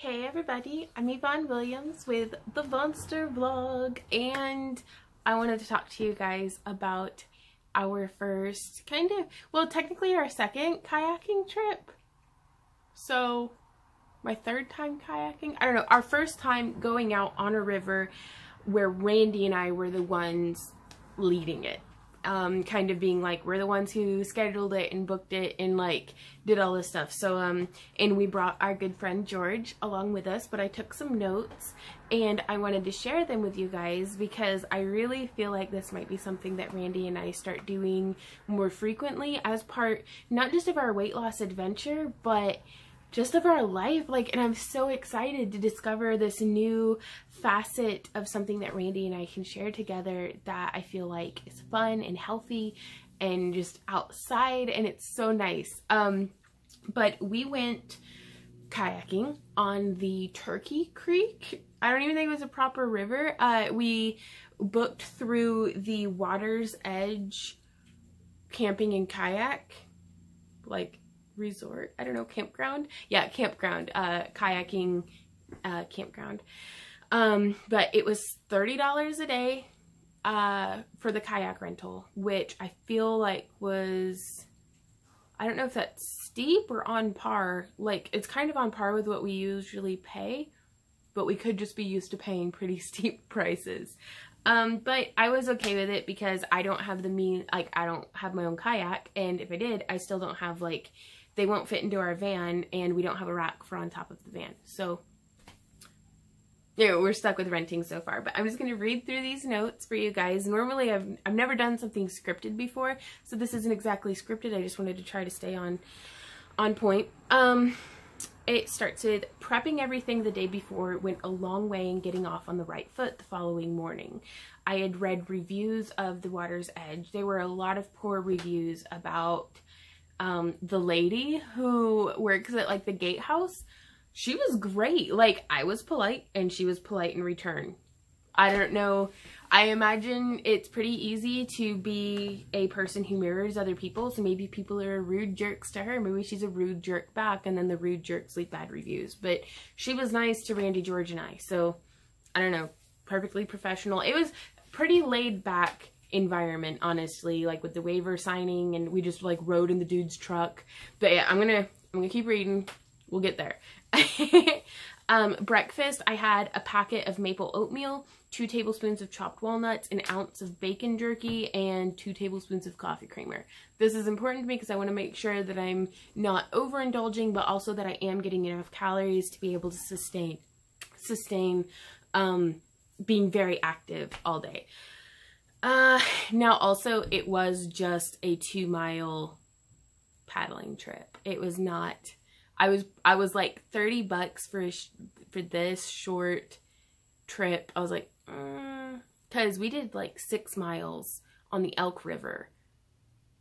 Hey everybody, I'm Yvonne Williams with the Vonster vlog, and I wanted to talk to you guys about our first technically our second kayaking trip. So my third time kayaking, I don't know, our first time going out on a river where Randy and I were the ones leading it. Kind of being like, we're the ones who scheduled it and booked it and like did all this stuff. So and we brought our good friend George along with us, but I took some notes and I wanted to share them with you guys because I really feel like this might be something that Randy and I start doing more frequently as part not just of our weight loss adventure, but just of our life. And I'm so excited to discover this new facet of something that Randy and I can share together that I feel like is fun and healthy and just outside, and it's so nice. But we went kayaking on the Turkey Creek. I don't even think it was a proper river. We booked through the Water's Edge camping and kayak, resort, I don't know, campground? Yeah, campground, kayaking campground. But it was $30 a day for the kayak rental, which I feel like was, I don't know if that's steep or on par. It's kind of on par with what we usually pay, but we could just be used to paying pretty steep prices. But I was okay with it because I don't have the means, I don't have my own kayak, and if I did, I still don't have, they won't fit into our van, and we don't have a rack for on top of the van. So, we're stuck with renting so far. But I'm just going to read through these notes for you guys. Normally, I've never done something scripted before, so this isn't exactly scripted. I just wanted to try to stay on point. It starts with, prepping everything the day before went a long way in getting off on the right foot the following morning. I had read reviews of the Water's Edge. There were a lot of poor reviews about the lady who works at the gatehouse. She was great. I was polite and she was polite in return. I don't know. I imagine it's pretty easy to be a person who mirrors other people. So maybe people are rude jerks to her. Maybe she's a rude jerk back, and then the rude jerks leave bad reviews. But she was nice to Randy, George, and I. So I don't know. Perfectly professional. It was pretty laid back environment, honestly, with the waiver signing, and we just rode in the dude's truck. But yeah, I'm gonna keep reading. We'll get there. Breakfast, I had a packet of maple oatmeal, 2 tablespoons of chopped walnuts, an ounce of bacon jerky, and 2 tablespoons of coffee creamer. This is important to me because I want to make sure that I'm not overindulging, but also that I am getting enough calories to be able to sustain being very active all day. Now also, it was just a 2-mile paddling trip. It was not, I was like $30 for this short trip. I was like, cause we did 6 miles on the Elk River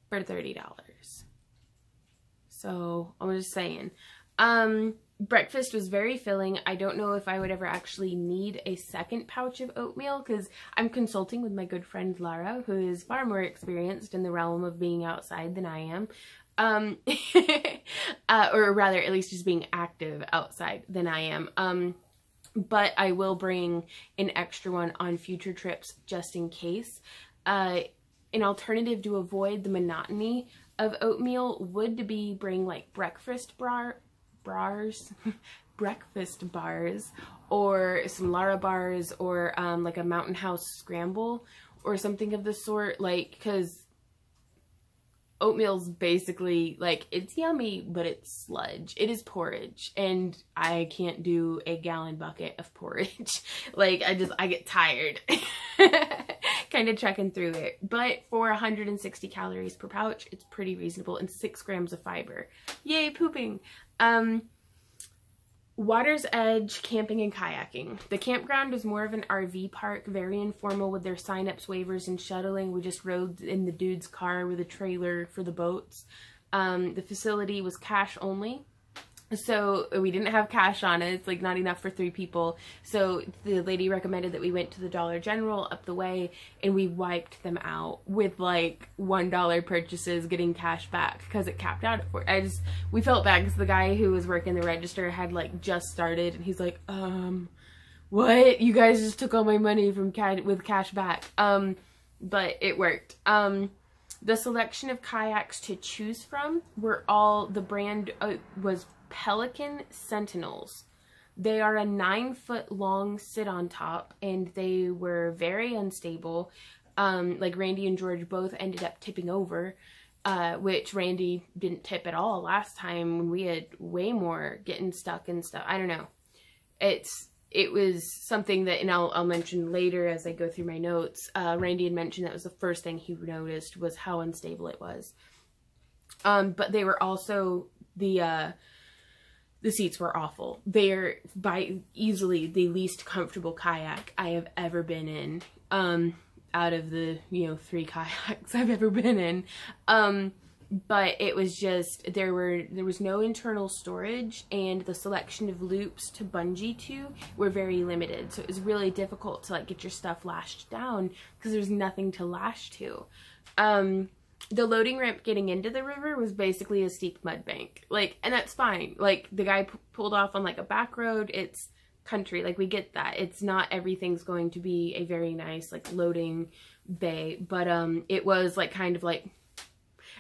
for $30. So I was just saying, breakfast was very filling. I don't know if I would ever actually need a second pouch of oatmeal because I'm consulting with my good friend Lara, who is far more experienced in the realm of being outside than I am. Or rather, at least just being active outside than I am. But I will bring an extra one on future trips just in case. An alternative to avoid the monotony of oatmeal would be bring breakfast breakfast bars, or some Lara bars, or a Mountain House scramble or something of the sort, because oatmeal's basically it's yummy, but it's sludge. It is porridge, and I can't do a gallon bucket of porridge. I get tired kind of trekking through it. But for 160 calories per pouch, it's pretty reasonable, and 6 grams of fiber. Yay, pooping. Water's Edge camping and kayaking. The campground is more of an RV park, very informal with their sign-ups, waivers, and shuttling. We just rode in the dude's car with a trailer for the boats. The facility was cash only. So we didn't have cash on us, like not enough for 3 people. So the lady recommended that we went to the Dollar General up the way and we wiped them out with like $1 purchases, getting cash back because it capped out at 4. We felt bad because the guy who was working the register had like just started and he's like, what? You guys just took all my money from with cash back. But it worked. The selection of kayaks to choose from were all, the brand was Pelican Sentinels. They are a 9-foot long sit on top and they were very unstable. Like Randy and George both ended up tipping over, which Randy didn't tip at all last time when we had way more getting stuck and stuff. I don't know. It was something that, and I'll mention later as I go through my notes, Randy had mentioned that was the first thing he noticed was how unstable it was. But they were also, the seats were awful. They're by easily the least comfortable kayak I have ever been in, out of the, 3 kayaks I've ever been in. But it was just, there was no internal storage and the selection of loops to bungee to were very limited. So it was really difficult to like get your stuff lashed down because there's nothing to lash to. The loading ramp getting into the river was basically a steep mud bank. Like, and that's fine. Like the guy pulled off on like a back road. It's country. Like we get that. It's not everything's going to be a very nice like loading bay, but it was like kind of like,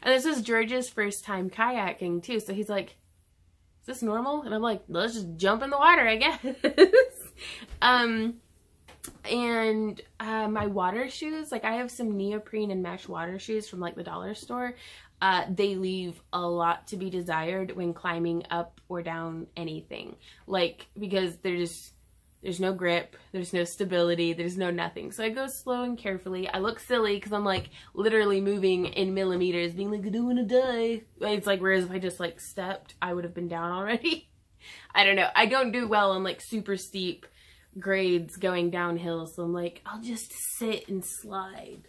and this is George's first time kayaking too, so he's like, is this normal? And I'm like, let's just jump in the water, I guess. And my water shoes, like I have some neoprene and mesh water shoes from like the dollar store. They leave a lot to be desired when climbing up or down anything. Like, because there's no grip, there's no stability, there's no nothing. So I go slow and carefully. I look silly because I'm like literally moving in millimeters, being like, I don't want to die. It's like, whereas if I just like stepped, I would have been down already. I don't know. I don't do well on like super steep grades going downhill. So I'm like, I'll just sit and slide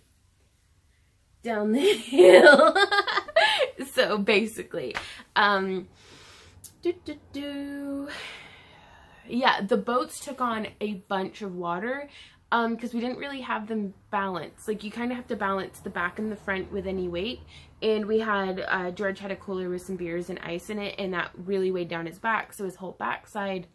down the hill. So basically, yeah, the boats took on a bunch of water because we didn't really have them balanced. Like you kind of have to balance the back and the front with any weight. And we had, George had a cooler with some beers and ice in it, and that really weighed down his back. So his whole backside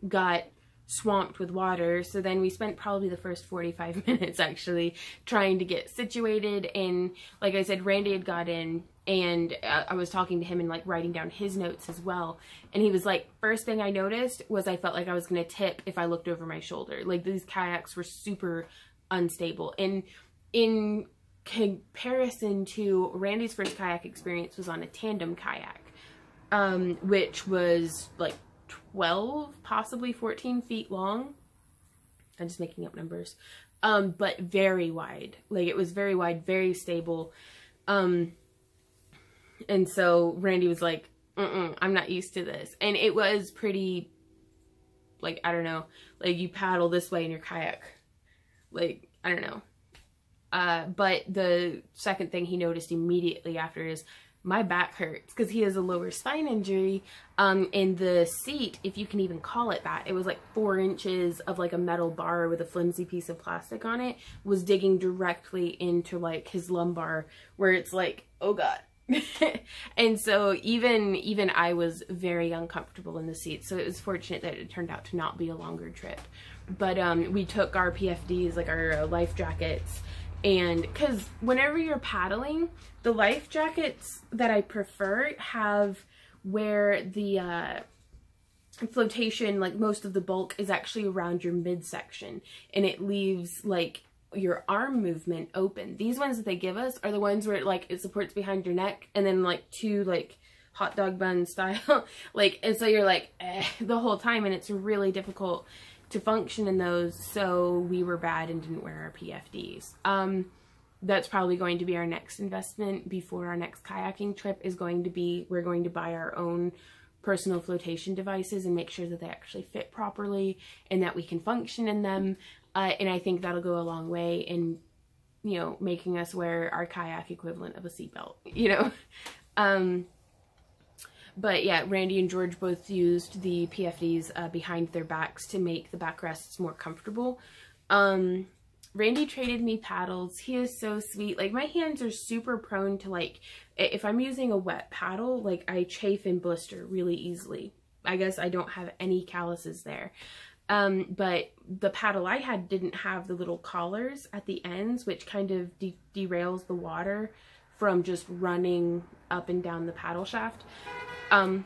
got swamped with water. So then we spent probably the first 45 minutes actually trying to get situated. And like I said, Randy had got in and I was talking to him and like writing down his notes as well. And he was like, first thing I noticed was I felt like I was going to tip if I looked over my shoulder. Like these kayaks were super unstable. And in comparison to Randy's first kayak experience was on a tandem kayak, which was like 12, possibly 14 feet long. I'm just making up numbers. But very wide. Like it was very wide, very stable. And so Randy was like, I'm not used to this. And it was pretty, like, I don't know, like you paddle this way in your kayak. Like, I don't know. But the second thing he noticed immediately after is my back hurts because he has a lower spine injury. And the seat, if you can even call it that, it was like 4 inches of like a metal bar with a flimsy piece of plastic on it, was digging directly into like his lumbar where it's like, oh God. And so even I was very uncomfortable in the seat. So it was fortunate that it turned out to not be a longer trip. But we took our PFDs, like our life jackets, and because whenever you're paddling, the life jackets that I prefer have where the flotation, like most of the bulk is actually around your midsection, and it leaves like your arm movement open. These ones that they give us are the ones where it supports behind your neck and then like 2 like hot dog bun style like, and so you're like the whole time, and it's really difficult to function in those. So we were bad and didn't wear our PFDs. That's probably going to be our next investment before our next kayaking trip, is going to be, we're going to buy our own personal flotation devices and make sure that they actually fit properly and that we can function in them. And I think that'll go a long way in, making us wear our kayak equivalent of a seatbelt, But yeah, Randy and George both used the PFDs behind their backs to make the backrests more comfortable. Randy traded me paddles. He is so sweet. Like, my hands are super prone to, like, if I'm using a wet paddle, like, I chafe and blister really easily. I guess I don't have any calluses there. But the paddle I had didn't have the little collars at the ends, which kind of derails the water from just running up and down the paddle shaft. So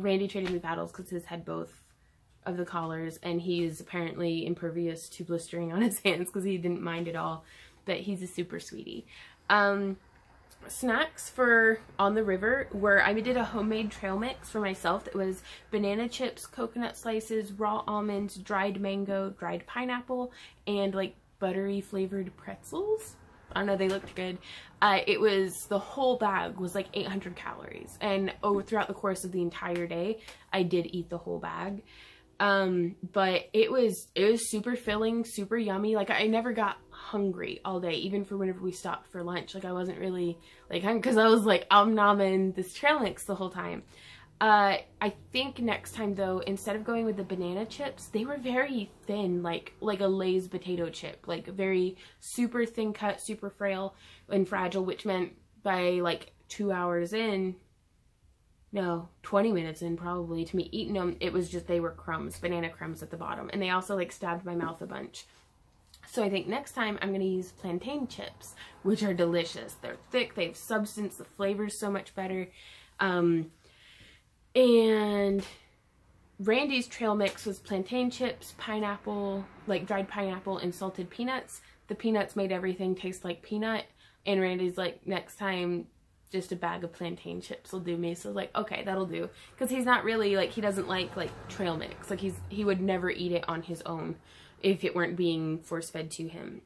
Randy traded me paddles because his had both of the collars, and he is apparently impervious to blistering on his hands because he didn't mind at all. But he's a super sweetie. Snacks for on the river were, I did a homemade trail mix for myself that was banana chips, coconut slices, raw almonds, dried mango, dried pineapple, and like buttery flavored pretzels. I don't know, they looked good. It was, the whole bag was like 800 calories, and throughout the course of the entire day I did eat the whole bag. But it was super filling, super yummy. Like, I never got hungry all day, even for whenever we stopped for lunch. Like, I wasn't really like hungry because I was like nomming this trail mix the whole time. I think next time though, instead of going with the banana chips, they were very thin, like a Lay's potato chip, like very super thin cut, super frail and fragile, which meant by like 2 hours in, no, 20 minutes in probably, to me eating them, it was just, they were crumbs, banana crumbs at the bottom, and they also like stabbed my mouth a bunch. So I think next time I'm going to use plantain chips, which are delicious. They're thick, they have substance, the flavor's so much better. And Randy's trail mix was plantain chips, pineapple, like dried pineapple, and salted peanuts. The peanuts made everything taste like peanut, and Randy's like, next time just a bag of plantain chips will do me. So I was like, okay, that'll do, because he's not really like, he doesn't like trail mix. Like, he would never eat it on his own if it weren't being force-fed to him.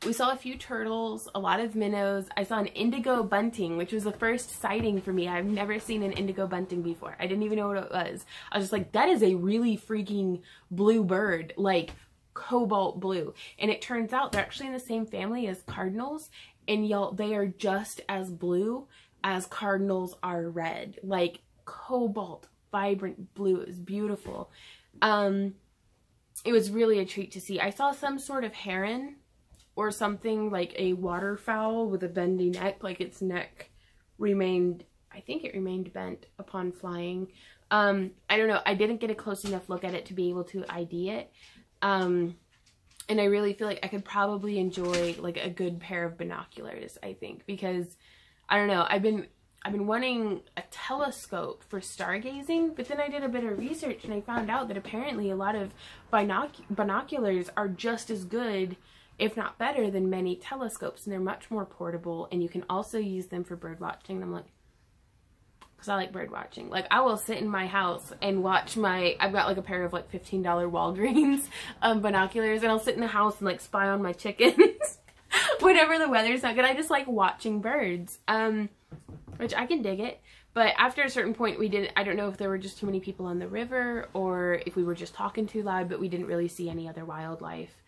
We saw a few turtles, a lot of minnows. I saw an indigo bunting, which was the first sighting for me. I've never seen an indigo bunting before. I didn't even know what it was. I was just like, that is a really freaking blue bird, like cobalt blue. And it turns out they're actually in the same family as cardinals, and y'all, they are just as blue as cardinals are red. Like, cobalt, vibrant blue. It was beautiful. It was really a treat to see. I saw some sort of heron or something, like a waterfowl with a bendy neck, like its neck remained, I think it remained bent upon flying. I don't know, I didn't get a close enough look at it to be able to ID it. And I really feel like I could probably enjoy like a good pair of binoculars, I think, because I don't know, I've been wanting a telescope for stargazing, but then I did a bit of research and I found out that apparently a lot of binoculars are just as good, if not better, than many telescopes, and they're much more portable, and you can also use them for bird watching. I'm like, because I like bird watching. Like, I will sit in my house and watch I've got like a pair of like $15 Walgreens binoculars, and I'll sit in the house and like spy on my chickens whenever the weather's not good. I just like watching birds, which I can dig it. But after a certain point, I don't know if there were just too many people on the river or if we were just talking too loud, but we didn't really see any other wildlife.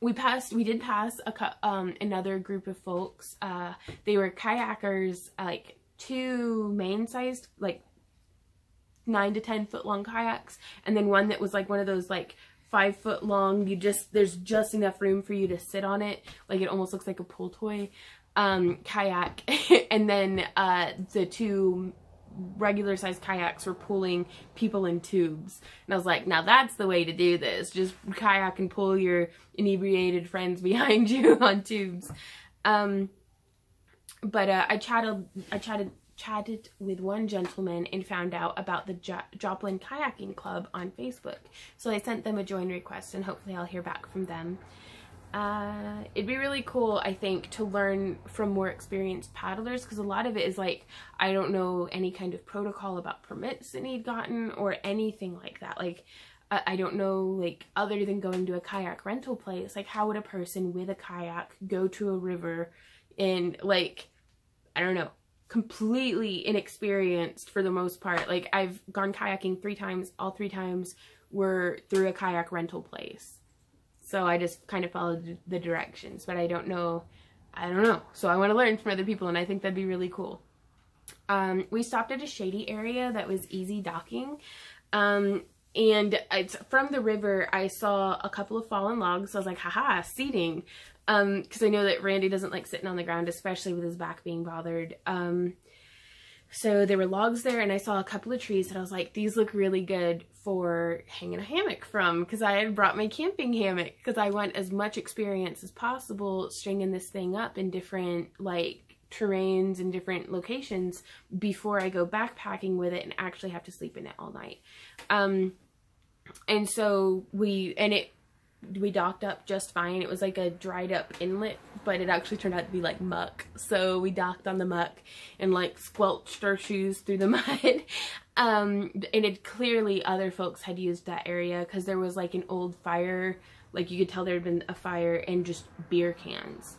We did pass another group of folks. They were kayakers, like 2 main-sized, like 9 to 10 foot long kayaks, and then one that was like one of those like 5 foot long, there's just enough room for you to sit on it, like it almost looks like a pool toy kayak. And then the 2 regular sized kayaks were pulling people in tubes, and I was like, now that's the way to do this. Just kayak and pull your inebriated friends behind you on tubes. But I chatted with one gentleman and found out about the Joplin Kayaking Club on Facebook, so I sent them a join request, and hopefully I'll hear back from them. It'd be really cool, I think, to learn from more experienced paddlers, because a lot of it is like, I don't know any kind of protocol about permits that need gotten or anything like that. Like, I don't know, like, other than going to a kayak rental place, like, how would a person with a kayak go to a river in, like, I don't know, completely inexperienced for the most part. Like, I've gone kayaking 3 times, all 3 times were through a kayak rental place. So I just kind of followed the directions, but I don't know I don't know. So I want to learn from other people, and I think that'd be really cool. We stopped at a shady area that was easy docking. And it's from the river. I saw a couple of fallen logs. So I was like, haha, seating. Because I know that Randy doesn't like sitting on the ground, especially with his back being bothered. So there were logs there, and I saw a couple of trees that I was like, these look really good for hanging a hammock from, because I had brought my camping hammock, because I want as much experience as possible stringing this thing up in different like terrains and different locations before I go backpacking with it and actually have to sleep in it all night. And so we docked up just fine. It was like a dried up inlet, but it actually turned out to be like muck. So we docked on the muck and like squelched our shoes through the mud. And it clearly other folks had used that area because there was like an old fire. Like you could tell there had been a fire and just beer cans.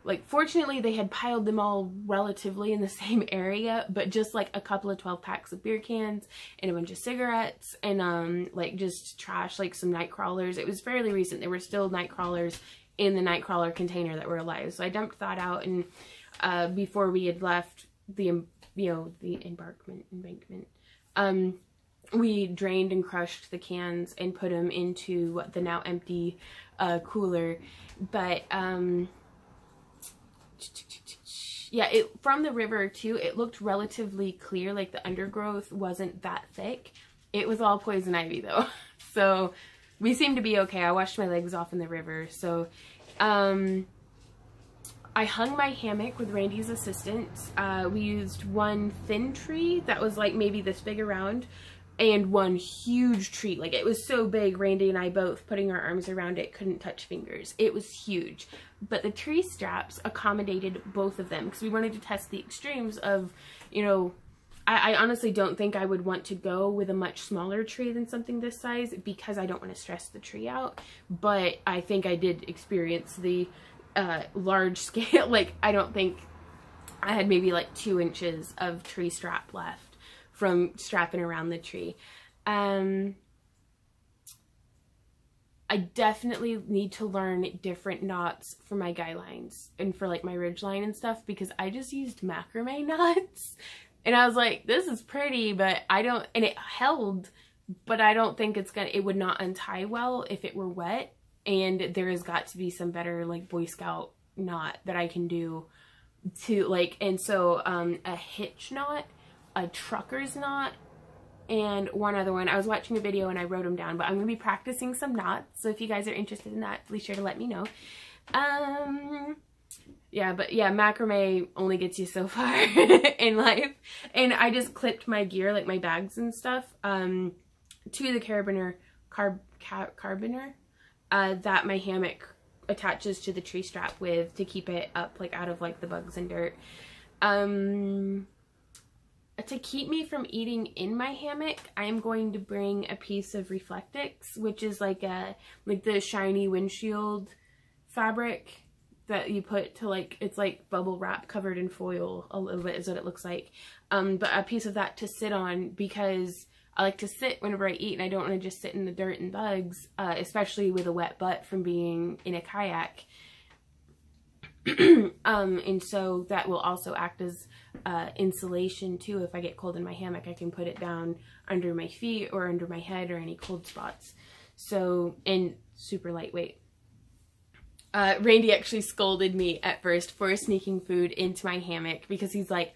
Like fortunately they had piled them all relatively in the same area, but just like a couple of 12 packs of beer cans and a bunch of cigarettes and like just trash, like some night crawlers. It was fairly recent. There were still night crawlers in the night crawler container that were alive. So I dumped that out, and before we had left the embankment, we drained and crushed the cans and put them into the now empty cooler. But yeah, from the river too, it looked relatively clear. Like the undergrowth wasn't that thick. It was all poison ivy though. So we seemed to be okay. I washed my legs off in the river. So I hung my hammock with Randy's assistance. We used one thin tree that was like maybe this big around, and one huge tree. Like it was so big, Randy and I both putting our arms around it couldn't touch fingers. It was huge. But the tree straps accommodated both of them because we wanted to test the extremes of, you know, I honestly don't think I would want to go with a much smaller tree than something this size because I don't want to stress the tree out. But I think I did experience the large scale. Like I don't think I had maybe like 2 inches of tree strap left from strapping around the tree. I definitely need to learn different knots for my guy lines and for like my ridge line and stuff, because I just used macrame knots and I was like, this is pretty, but I don't, and it held, but I don't think it would not untie well if it were wet. And there has got to be some better like Boy Scout knot that I can do to like, and so a hitch knot, a trucker's knot, and one other one. I was watching a video and I wrote them down, but I'm going to be practicing some knots. So if you guys are interested in that, please sure to let me know. Yeah, but yeah, macrame only gets you so far in life. And I just clipped my gear, like my bags and stuff, to the carabiner that my hammock attaches to the tree strap with to keep it up like out of like the bugs and dirt. To keep me from eating in my hammock, I'm going to bring a piece of Reflectix, which is like the shiny windshield fabric that you put to like, it's like bubble wrap covered in foil a little bit is what it looks like. But a piece of that to sit on, because I like to sit whenever I eat and I don't want to just sit in the dirt and bugs, especially with a wet butt from being in a kayak. And so that will also act as insulation too. If I get cold in my hammock, I can put it down under my feet or under my head or any cold spots. So, and super lightweight. Randy actually scolded me at first for sneaking food into my hammock because he's like,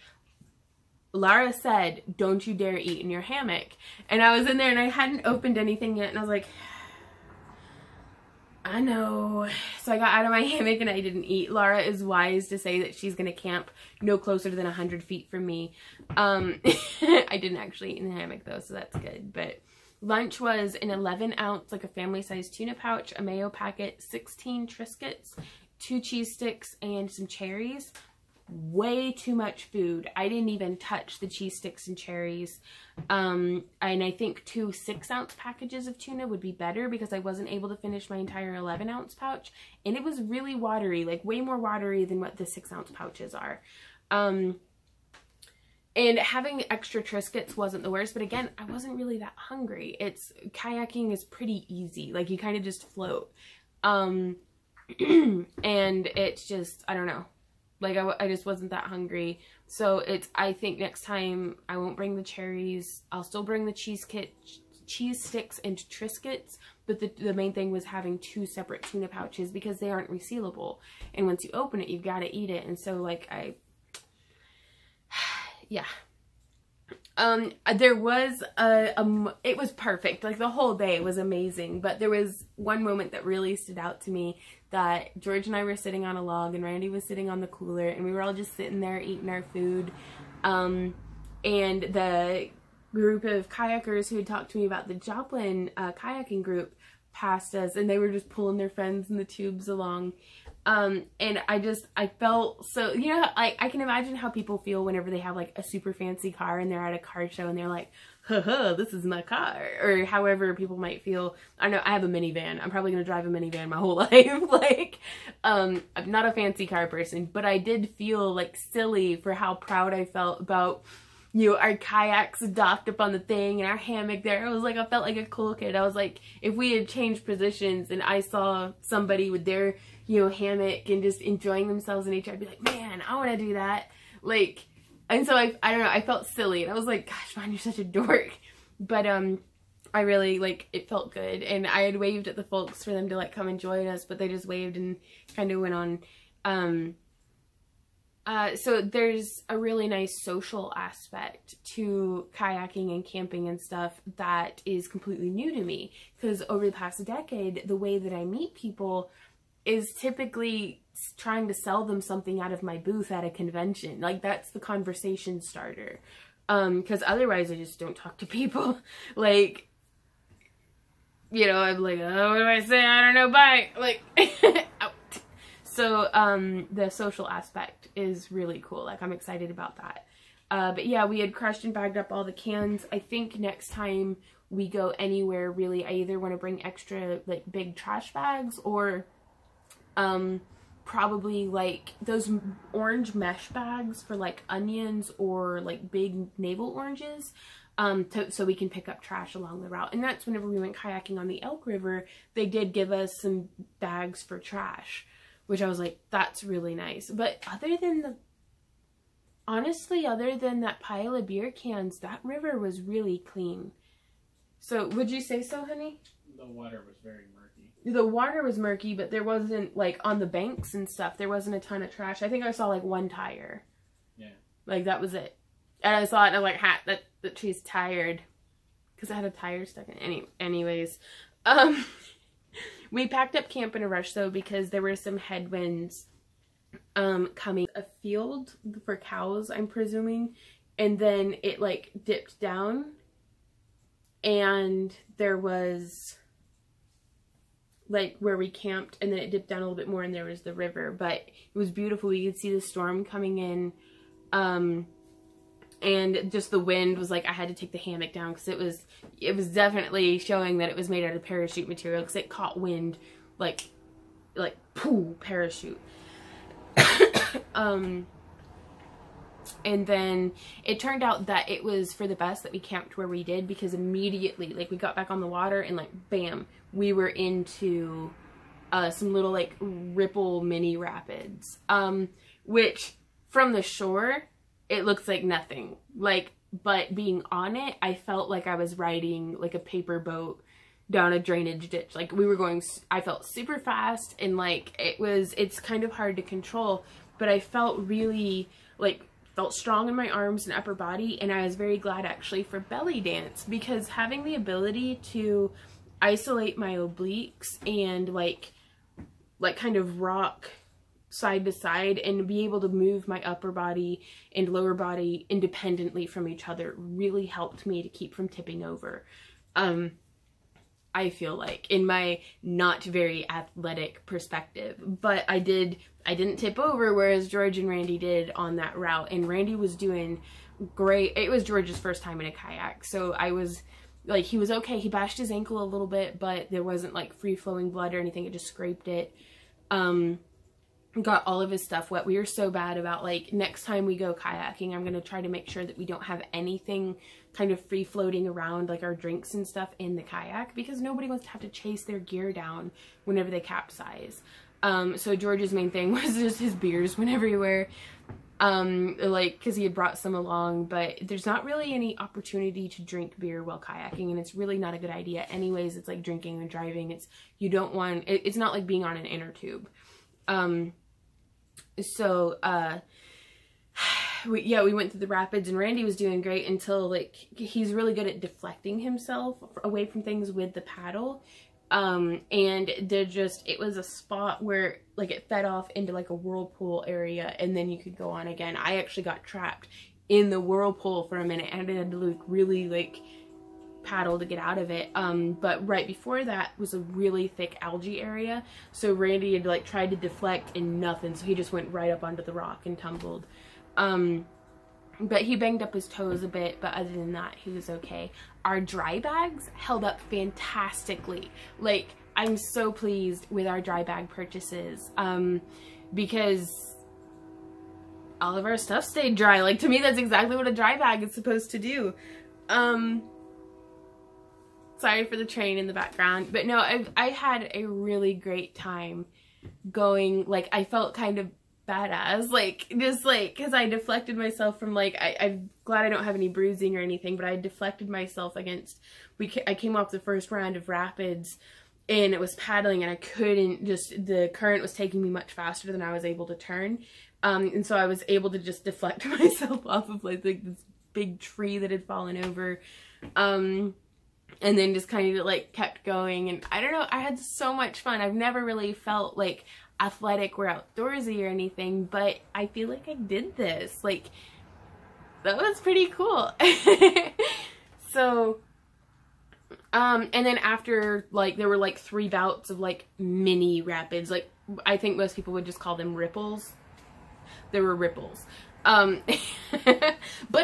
Lara said, don't you dare eat in your hammock. And I was in there and I hadn't opened anything yet and I was like, I know. So I got out of my hammock and I didn't eat. Lara is wise to say that she's going to camp no closer than 100 feet from me. I didn't actually eat in the hammock though, so that's good. But lunch was an 11-ounce, like a family-sized tuna pouch, a mayo packet, 16 Triscuits, 2 cheese sticks, and some cherries. Way too much food. I didn't even touch the cheese sticks and cherries. And I think 2 6-ounce packages of tuna would be better because I wasn't able to finish my entire 11-ounce pouch. And it was really watery, like way more watery than what the 6-ounce pouches are. And having extra Triscuits wasn't the worst, but again, I wasn't really that hungry. Kayaking is pretty easy. Like you kind of just float. And it's just, I don't know. Like, I just wasn't that hungry. So I think next time I won't bring the cherries. I'll still bring the cheese sticks and Triscuits, but the main thing was having 2 separate tuna pouches because they aren't resealable. And once you open it, you've got to eat it. And so, like, yeah. There was it was perfect. Like, the whole day was amazing, but there was one moment that really stood out to me, that George and I were sitting on a log and Randy was sitting on the cooler, and we were all just sitting there eating our food. And the group of kayakers who had talked to me about the Joplin kayaking group passed us, and they were just pulling their friends in the tubes along. And I felt so, you know, like, I can imagine how people feel whenever they have, like, a super fancy car and they're at a car show and they're like, haha, this is my car, or however people might feel. I know I have a minivan. I'm probably going to drive a minivan my whole life. Like, I'm not a fancy car person, but I did feel, like, silly for how proud I felt about, you know, our kayaks docked up on the thing and our hammock there. I felt like a cool kid. I was like, if we had changed positions and I saw somebody with their, you know, hammock and just enjoying themselves in nature, I'd be like, man, I want to do that. Like, and so I don't know, I felt silly, and I was like, gosh, man, you're such a dork. But I really, like, it felt good, and I had waved at the folks for them to, like, come and join us, but they just waved and kind of went on. So there's a really nice social aspect to kayaking and camping and stuff that is completely new to me, because over the past decade, the way that I meet people is typically trying to sell them something out of my booth at a convention. Like, that's the conversation starter. Because otherwise I just don't talk to people. Like, you know, I'm like, oh, what do I say? I don't know, bye. Like, out. So, the social aspect is really cool. Like, I'm excited about that. But yeah, we had crushed and bagged up all the cans. I think next time we go anywhere, really, I either want to bring extra, like, big trash bags, or probably like those orange mesh bags for, like, onions or, like, big navel oranges, so we can pick up trash along the route. And that's whenever we went kayaking on the Elk River, they did give us some bags for trash, which I was like, that's really nice. But honestly, other than that pile of beer cans, that river was really clean. So, would you say so, honey? The water was very murky. The water was murky, but there wasn't, like, on the banks and stuff, there wasn't a ton of trash. I think I saw, like, 1 tire. Yeah. Like, that was it. And I saw it and I'm like, that tree's tired. Because I had a tire stuck in it. Anyways. We packed up camp in a rush, though, because there were some headwinds coming. A field for cows, I'm presuming. And then it, like, dipped down. And there was, like, where we camped, and then it dipped down a little bit more and there was the river. But it was beautiful. You could see the storm coming in. And just the wind was like, I had to take the hammock down because it was definitely showing that it was made out of parachute material, because it caught wind like pooh, parachute. And then it turned out that it was for the best that we camped where we did, because immediately, like, we got back on the water and, like, bam, we were into some little, like, ripple mini rapids, which from the shore it looks like nothing, like, but being on it, I felt like I was riding, like, a paper boat down a drainage ditch. Like, we were going, I felt super fast, and, like, it's kind of hard to control, but I felt really, like, felt strong in my arms and upper body. And I was very glad, actually, for belly dance, because having the ability to isolate my obliques and, like kind of rock side to side and be able to move my upper body and lower body independently from each other really helped me to keep from tipping over. I feel like, in my not very athletic perspective, but I didn't tip over, whereas George and Randy did on that route, and Randy was doing great. It was George's first time in a kayak, so I was like, he was okay. He bashed his ankle a little bit, but there wasn't, like, free flowing blood or anything. It just scraped it. Got all of his stuff wet. We were so bad about, like, next time we go kayaking, I'm going to try to make sure that we don't have anything kind of free floating around, like our drinks and stuff, in the kayak, because nobody wants to have to chase their gear down whenever they capsize. So George's main thing was just his beers went everywhere. Like, because he had brought some along, but there's not really any opportunity to drink beer while kayaking, and it's really not a good idea anyways. It's like drinking and driving. You don't want, it's not like being on an inner tube. We went through the rapids, and Randy was doing great until, like, he's really good at deflecting himself away from things with the paddle. And it was a spot where, like, it fed off into, like, a whirlpool area, and then you could go on again. I actually got trapped in the whirlpool for a minute, and I had to, like, really, like, paddle to get out of it. But right before that was a really thick algae area, so Randy had, like, tried to deflect and nothing, so he just went right up onto the rock and tumbled. But he banged up his toes a bit, but other than that, he was okay. Our dry bags held up fantastically. Like, I'm so pleased with our dry bag purchases, because all of our stuff stayed dry. Like, to me, that's exactly what a dry bag is supposed to do. Sorry for the train in the background, but no, I had a really great time going. Like, I felt kind of badass, like, just like, because I deflected myself from, like, I'm glad I don't have any bruising or anything, but I deflected myself against, I came off the first round of rapids, and it was paddling, and I couldn't the current was taking me much faster than I was able to turn, and so I was able to just deflect myself off of, like this big tree that had fallen over, and then just kind of, like, kept going, and I don't know, I had so much fun. I've never really felt, like, athletic or outdoorsy or anything, but I feel like I did this. Like, that was pretty cool. So, and then after, like, there were, like, 3 bouts of, like, mini rapids. Like, I think most people would just call them ripples. There were ripples. But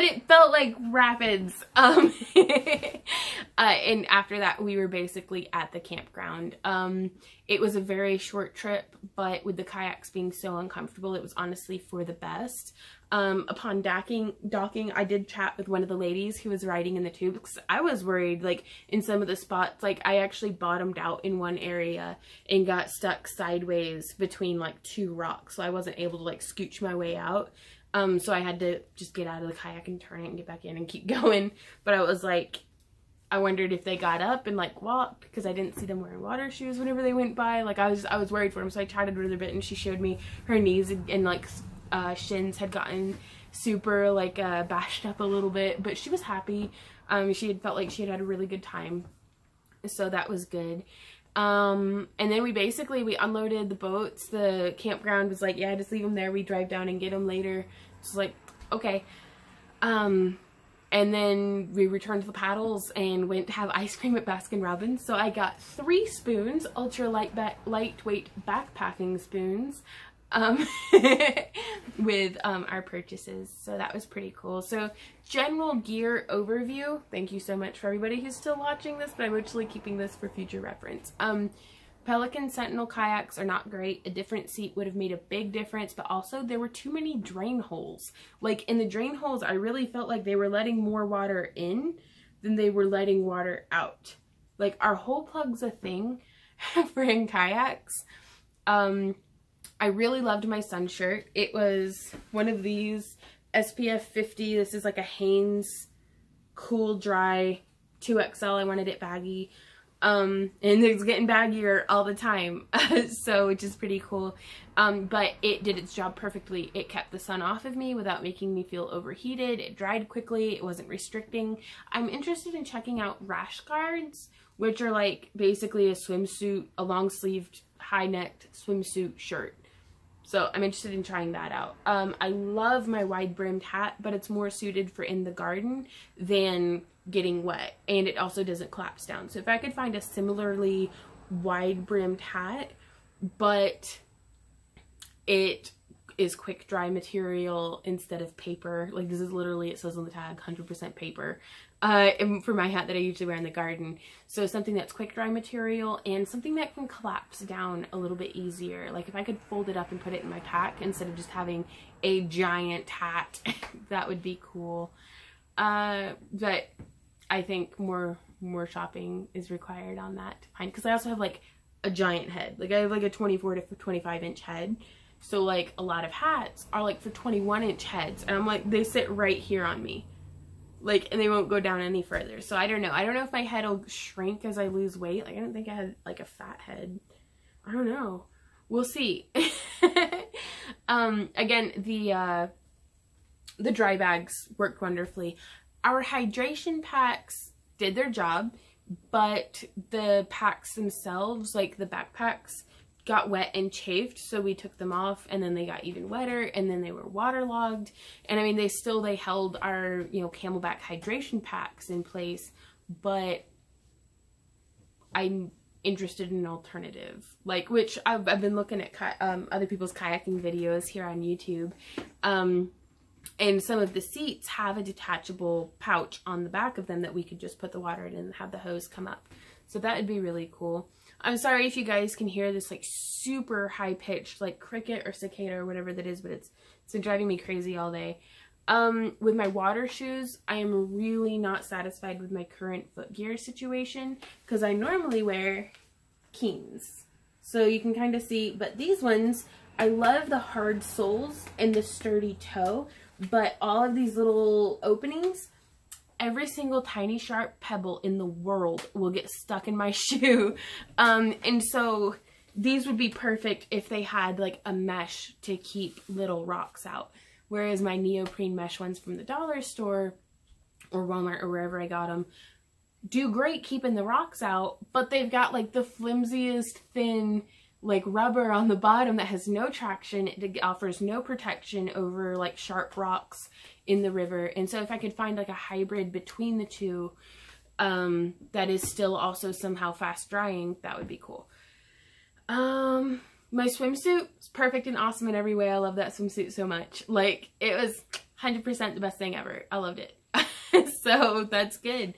it felt like rapids. And after that, we were basically at the campground. It was a very short trip, but with the kayaks being so uncomfortable, it was honestly for the best. Upon docking, I did chat with one of the ladies who was riding in the tube, because I was worried, like, in some of the spots, like, I actually bottomed out in one area and got stuck sideways between, like, 2 rocks, so I wasn't able to, like, scooch my way out. So I had to just get out of the kayak and turn it and get back in and keep going. But I was like, I wondered if they got up and, like, walked, because I didn't see them wearing water shoes whenever they went by. Like, I was worried for them, so I chatted with her a bit, and she showed me her knees and like, shins had gotten super, like, bashed up a little bit, but she was happy. She had felt like she had a really good time, so that was good. And then we unloaded the boats. The campground was like, yeah, just leave them there. We drive down and get them later. It's like, okay. And then we returned to the paddles and went to have ice cream at Baskin-Robbins. So I got 3 spoons, ultra lightweight backpacking spoons, with our purchases. So that was pretty cool. So general gear overview. Thank you so much for everybody who's still watching this, but I'm actually keeping this for future reference. Pelican Sentinel kayaks are not great. A different seat would have made a big difference, but also there were too many drain holes. Like, in the drain holes, I really felt like they were letting more water in than they were letting water out. Like, our hole plug's a thing for in kayaks. I really loved my sun shirt. It was one of these SPF 50. This is like a Hanes Cool Dry 2XL. I wanted it baggy. And it's getting baggier all the time. So, which is pretty cool. But it did its job perfectly. It kept the sun off of me without making me feel overheated. It dried quickly. It wasn't restricting. I'm interested in checking out rash guards, which are like basically a swimsuit, a long sleeved, high necked swimsuit shirt. So I'm interested in trying that out. I love my wide brimmed hat, but it's more suited for in the garden than getting wet, and it also doesn't collapse down. So if I could find a similarly wide brimmed hat, but it is quick dry material instead of paper, like this is literally, it says on the tag 100% paper, for my hat that I usually wear in the garden. So something that's quick dry material and something that can collapse down a little bit easier. Like if I could fold it up and put it in my pack instead of just having a giant hat, that would be cool. But I think more shopping is required on that to find, because I also have like a giant head. Like I have like a 24 to 25 inch head. So like a lot of hats are like for 21-inch heads. And I'm like, they sit right here on me. Like, and they won't go down any further. So I don't know. I don't know if my head will shrink as I lose weight. Like I don't think I had like a fat head. I don't know. We'll see. Again, the dry bags worked wonderfully. Our hydration packs did their job, but the packs themselves, like the backpacks, got wet and chafed, so we took them off, and then they got even wetter, and then they were waterlogged. And I mean, they held our, you know, Camelback hydration packs in place, but I'm interested in an alternative, like, which I've been looking at other people's kayaking videos here on YouTube, and some of the seats have a detachable pouch on the back of them that we could just put the water in and have the hose come up. So that would be really cool. I'm sorry if you guys can hear this like super high pitched like cricket or cicada or whatever that is, but it's been driving me crazy all day. With my water shoes, I am really not satisfied with my current foot gear situation because I normally wear Keens. So you can kind of see, but these ones, I love the hard soles and the sturdy toe, but all of these little openings, every single tiny sharp pebble in the world will get stuck in my shoe. And so these would be perfect if they had like a mesh to keep little rocks out. Whereas my neoprene mesh ones from the dollar store or Walmart or wherever I got them do great keeping the rocks out, but they've got like the flimsiest thin like rubber on the bottom that has no traction. It offers no protection over like sharp rocks in the river. And so if I could find like a hybrid between the two that is still also somehow fast drying, that would be cool. My swimsuit is perfect and awesome in every way. I love that swimsuit so much. Like, it was 100% the best thing ever. I loved it. So that's good.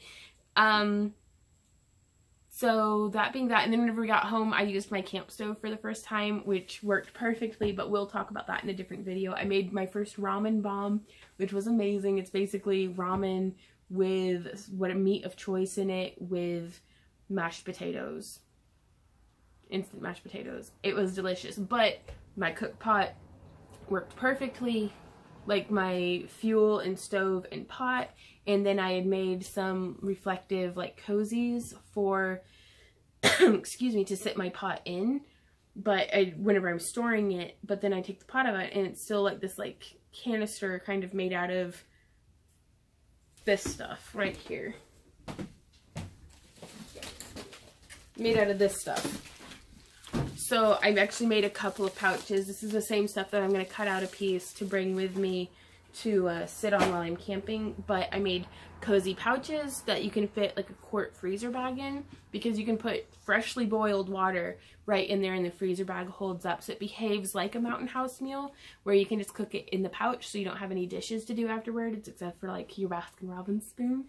So that being that, and then whenever we got home, I used my camp stove for the first time, which worked perfectly, but we'll talk about that in a different video. I made my first ramen bomb, which was amazing. It's basically ramen with a meat of choice in it with mashed potatoes. Instant mashed potatoes. It was delicious, but my cook pot worked perfectly, like my fuel and stove and pot. And then I had made some reflective like cozies for excuse me, to sit my pot in, but whenever I'm storing it, but then I take the pot out and it's still like this like canister kind of made out of this stuff right here, made out of this stuff. So I've actually made a couple of pouches. This is the same stuff that I'm going to cut out a piece to bring with me to sit on while I'm camping, but I made cozy pouches that you can fit like a quart freezer bag in, because you can put freshly boiled water right in there and the freezer bag holds up, so it behaves like a Mountain House meal where you can just cook it in the pouch so you don't have any dishes to do afterwards except for like your Baskin Robbins spoon,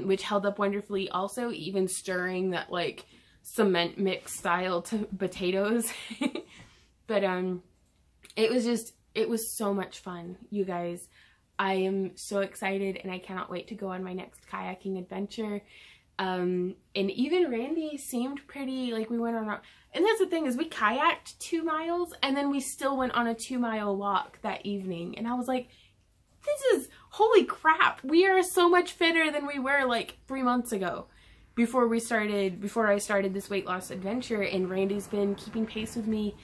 which held up wonderfully also, even stirring that like cement mix style to potatoes. But it was so much fun, you guys. I am so excited and I cannot wait to go on my next kayaking adventure. And even Randy seemed pretty, like we went on and that's the thing, is we kayaked 2 miles and then we still went on a 2-mile walk that evening. And I was like, this is, holy crap, we are so much fitter than we were like 3 months ago before I started this weight loss adventure. And Randy's been keeping pace with me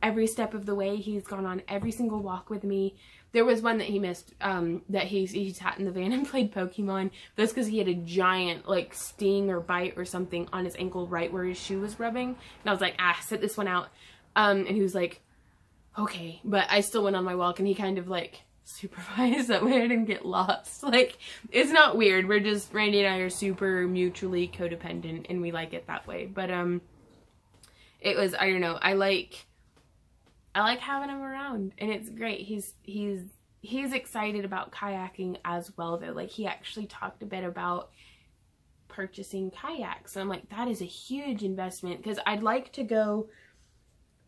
every step of the way. He's gone on every single walk with me. There was one that he missed, that he sat in the van and played Pokemon. That's because he had a giant like sting or bite or something on his ankle right where his shoe was rubbing. And I was like, sit this one out. And he was like, okay. But I still went on my walk and he kind of like supervised that way I didn't get lost. Like, it's not weird. We're just, Randy and I are super mutually codependent and we like it that way. But it was, I don't know, I like having him around and it's great. He's excited about kayaking as well though. Like, he actually talked a bit about purchasing kayaks. And I'm like, that is a huge investment, because I'd like to go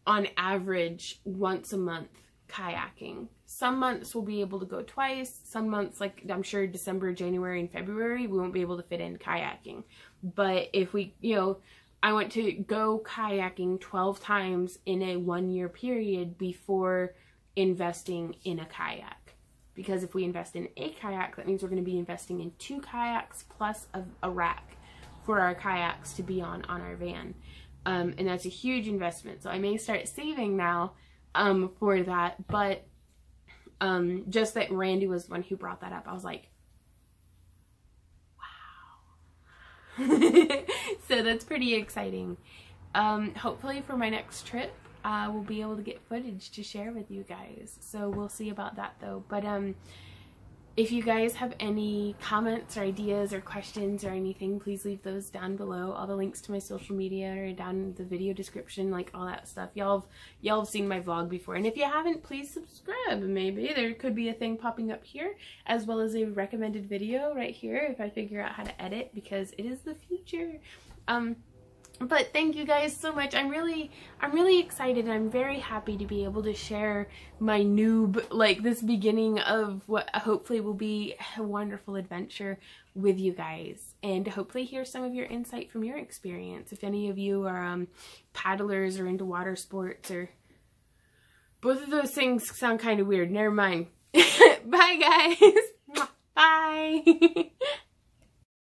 on average once a month kayaking. Some months we'll be able to go twice. Some months, like I'm sure December, January, and February, we won't be able to fit in kayaking. But if we, you know, I want to go kayaking 12 times in a 1-year period before investing in a kayak. Because if we invest in a kayak, that means we're going to be investing in 2 kayaks plus a rack for our kayaks to be on our van. And that's a huge investment. So I may start saving now for that. But just that Randy was the one who brought that up, I was like, so that's pretty exciting. Hopefully for my next trip, we'll be able to get footage to share with you guys. So we'll see about that though. But if you guys have any comments or ideas or questions or anything, please leave those down below. All the links to my social media are down in the video description, like all that stuff. Y'all have seen my vlog before. And if you haven't, please subscribe. Maybe there could be a thing popping up here, as well as a recommended video right here if I figure out how to edit, because it is the future. But thank you guys so much. I'm really excited, and I'm very happy to be able to share my noob, like this beginning of what hopefully will be a wonderful adventure with you guys, and hopefully hear some of your insight from your experience. If any of you are paddlers or into water sports, or both of those things sound kind of weird. Never mind. Bye guys. Bye.